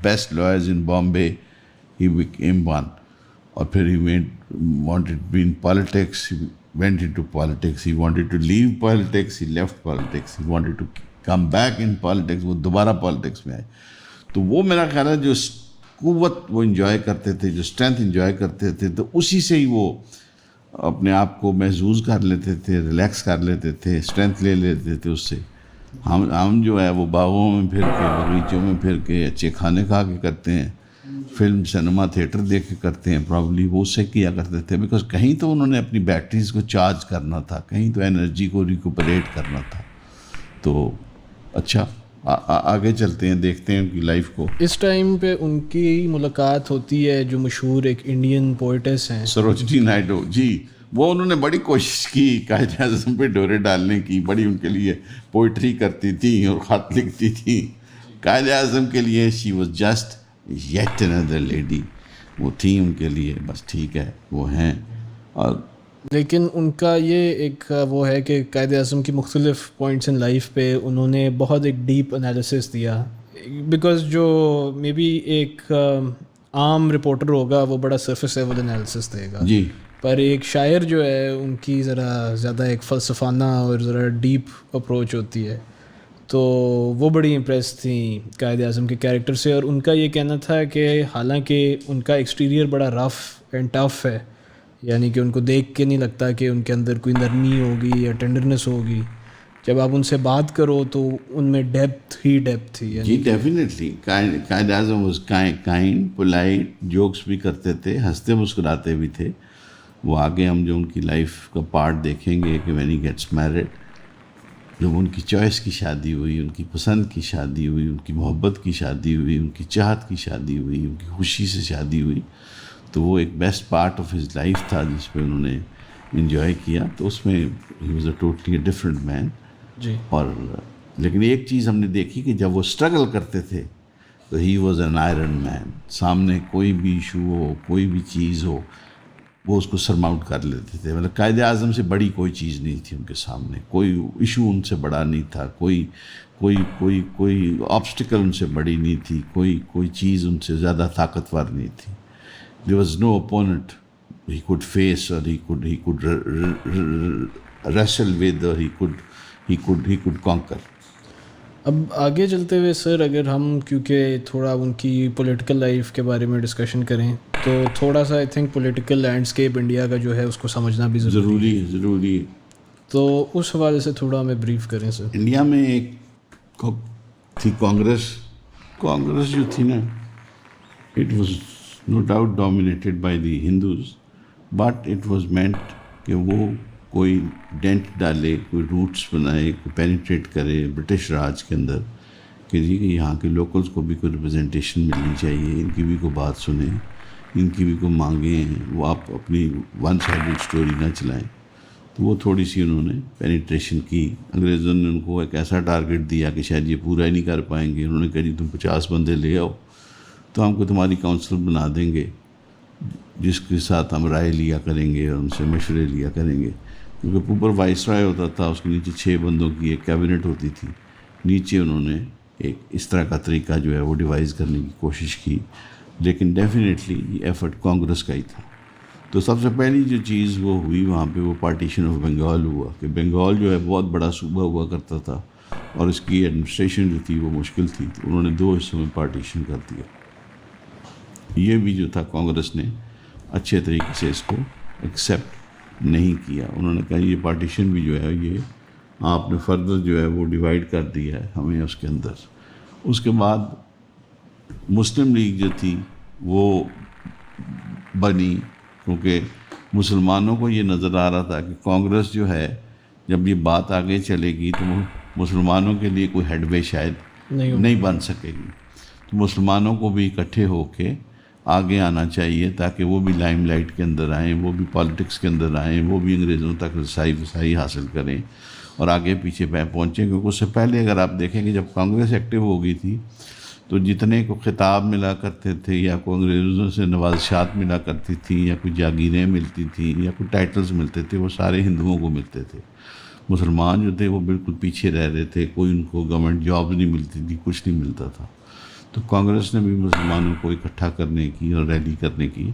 Best lawyers in Bombay, he became one. اور پھر he wanted to be in politics, he went into politics, he wanted to leave politics, he left politics, he wanted to come back in politics, وہ دوبارہ politics میں آئے. تو وہ میرا خیال ہے جو قوت وہ انجوائے کرتے تھے, جو اسٹرینتھ انجوائے کرتے تھے, تو اسی سے ہی وہ اپنے آپ کو محظوظ کر لیتے تھے, ریلیکس کر لیتے تھے, اسٹرینتھ لے لیتے تھے اس سے. ہم جو ہے وہ باغوں میں پھر کے, باغیچوں میں پھر کے, اچھے کھانے کھا کے کرتے ہیں, فلم سنیما تھیٹر دیکھ کے کرتے ہیں, پرابلی وہ اس سے کیا کرتے تھے, بیکاز کہیں تو انہوں نے اپنی بیٹریز کو چارج کرنا تھا, کہیں تو انرجی کو ریکوپریٹ کرنا تھا. تو اچھا آگے چلتے ہیں, دیکھتے ہیں ان کی لائف کو. اس ٹائم پہ ان کی ملاقات ہوتی ہے جو مشہور ایک انڈین پوئٹس ہیں سروجنی نائیڈو جی. وہ انہوں نے بڑی کوشش کی قائد اعظم پہ ڈورے ڈالنے کی, بڑی ان کے لیے پوئٹری کرتی تھیں اور خط لکھتی تھیں. قائد اعظم کے لیے she was just yet another lady, وہ تھیں ان کے لیے, بس ٹھیک ہے وہ ہیں. اور لیکن ان کا یہ ایک وہ ہے کہ قائد اعظم کی مختلف پوائنٹس ان لائف پہ انہوں نے بہت ایک ڈیپ انالیسس دیا, بیکاز جو مے بی ایک عام رپورٹر ہوگا وہ بڑا سرفیس لیول انالیسس دے گا جی, پر ایک شاعر جو ہے ان کی ذرا زیادہ ایک فلسفانہ اور ذرا ڈیپ اپروچ ہوتی ہے. تو وہ بڑی امپریس تھیں قائد اعظم کے کیریکٹر سے, اور ان کا یہ کہنا تھا کہ حالانکہ ان کا ایکسٹیریئر بڑا رف اینڈ ٹف ہے, یعنی کہ ان کو دیکھ کے نہیں لگتا کہ ان کے اندر کوئی نرمی ہوگی یا ٹینڈرنس ہوگی, جب آپ ان سے بات کرو تو ان میں ڈیپتھ ہی ڈیپتھ تھی. جی definitely Quaid Azam was kind, polite, jokes بھی کرتے تھے, ہنستے مسکراتے بھی تھے. وہ آگے ہم جو ان کی لائف کا پارٹ دیکھیں گے کہ وین ہی گیٹس میرڈ, جب ان کی چوائس کی شادی ہوئی, ان کی پسند کی شادی ہوئی, ان کی محبت کی شادی ہوئی, ان کی چاہت کی شادی ہوئی, ان کی خوشی سے شادی ہوئی, تو وہ ایک best part of his life تھا جس پہ انہوں نے انجوائے کیا. تو اس میں he was a totally different man. جی, اور لیکن ایک چیز ہم نے دیکھی کہ جب وہ اسٹرگل کرتے تھے تو ہی واز این آئرن مین. سامنے کوئی بھی ایشو ہو, کوئی بھی چیز ہو, وہ اس کو سرماؤنٹ کر لیتے تھے. مطلب قائد اعظم سے بڑی کوئی چیز نہیں تھی ان کے سامنے, کوئی ایشو ان سے بڑا نہیں تھا, کوئی آبسٹیکل ان سے بڑی نہیں تھی, کوئی چیز ان سے زیادہ طاقتور نہیں تھی. There was no opponent he could face or he could wrestle with or he could conquer. اب آگے چلتے ہوئے سر اگر ہم کیونکہ تھوڑا ان کی پولیٹیکل لائف کے بارے میں ڈسکشن کریں تو تھوڑا سا I think political landscape India کا جو ہے اس کو سمجھنا بھی ضروری. تو اس حوالے سے تھوڑا ہمیں بریف کریں سر. انڈیا میں ایک تھی کانگریس جو تھی نا, it was no doubt dominated by the Hindus, but it was meant کہ وہ کوئی ڈینٹ ڈالے, کوئی روٹس بنائے, کوئی پینیٹریٹ کرے برٹش راج کے اندر, کہ جی کہ یہاں کے لوکلز کو بھی کوئی ریپرزنٹیشن ملنی چاہیے, ان کی بھی کوئی بات سنیں, ان کی بھی کوئی مانگیں, وہ آپ اپنی ون سائڈڈ اسٹوری نہ چلائیں. تو وہ تھوڑی سی انہوں نے پینیٹریشن کی. انگریزوں نے ان کو ایک ایسا ٹارگیٹ دیا کہ شاید یہ پورا ہی نہیں کر پائیں گے. انہوں نے کہا جی تم 50 بندے لے آؤ تو ہم کو تمہاری کونسل بنا دیں گے جس کے ساتھ ہم رائے لیا کریں گے اور ان سے مشورے لیا کریں گے. کیونکہ اوپر وائس رائے ہوتا تھا, اس کے نیچے 6 بندوں کی ایک کیبنٹ ہوتی تھی, نیچے انہوں نے ایک اس طرح کا طریقہ جو ہے وہ ڈیوائز کرنے کی کوشش کی. لیکن ڈیفینیٹلی یہ ایفرٹ کانگریس کا ہی تھا. تو سب سے پہلی جو چیز وہ ہوئی وہاں پہ وہ پارٹیشن آف بنگال ہوا, کہ بنگال جو ہے بہت بڑا صوبہ ہوا کرتا تھا اور اس کی ایڈمنسٹریشن جو تھی وہ مشکل تھی, تو انہوں نے 2 حصوں میں پارٹیشن کر دیا. یہ بھی جو تھا کانگریس نے اچھے طریقے سے اس کو ایکسیپٹ نہیں کیا. انہوں نے کہا یہ پارٹیشن بھی جو ہے یہ آپ نے فردر جو ہے وہ ڈیوائڈ کر دیا ہے ہمیں اس کے اندر. اس کے بعد مسلم لیگ جو تھی وہ بنی, کیونکہ مسلمانوں کو یہ نظر آ رہا تھا کہ کانگریس جو ہے جب یہ بات آگے چلے گی تو مسلمانوں کے لیے کوئی ہیڈ وے شاید نہیں بن سکے گی. تو مسلمانوں کو بھی اکٹھے ہو کے آگے آنا چاہیے تاکہ وہ بھی لائم لائٹ کے اندر آئیں, وہ بھی پالیٹکس کے اندر آئیں, وہ بھی انگریزوں تک رسائی حاصل کریں اور آگے پیچھے پہنچیں. کیونکہ اس سے پہلے اگر آپ دیکھیں کہ جب کانگریس ایکٹیو ہو گئی تھی تو جتنے کو خطاب ملا کرتے تھے یا کوئی انگریزوں سے نوازشات ملا کرتی تھی یا کوئی جاگیریں ملتی تھیں یا کوئی ٹائٹلز ملتے تھے, وہ سارے ہندوؤں کو ملتے تھے. مسلمان جو تھے وہ بالکل پیچھے رہ رہے تھے, کوئی ان کو گورنمنٹ جاب نہیں ملتی تھی, کچھ نہیں ملتا تھا. تو کانگریس نے بھی مسلمانوں کو اکٹھا کرنے کی اور ریلی کرنے کی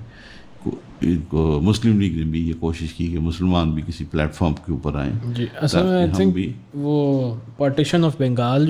مسلم لیگ نے بھی یہ کوشش کی کہ مسلمان بھی کسی پلیٹ فارم کے اوپر آئیں جی اصل میں آئی ہم تھنک بھی وہ پارٹیشن آف بنگال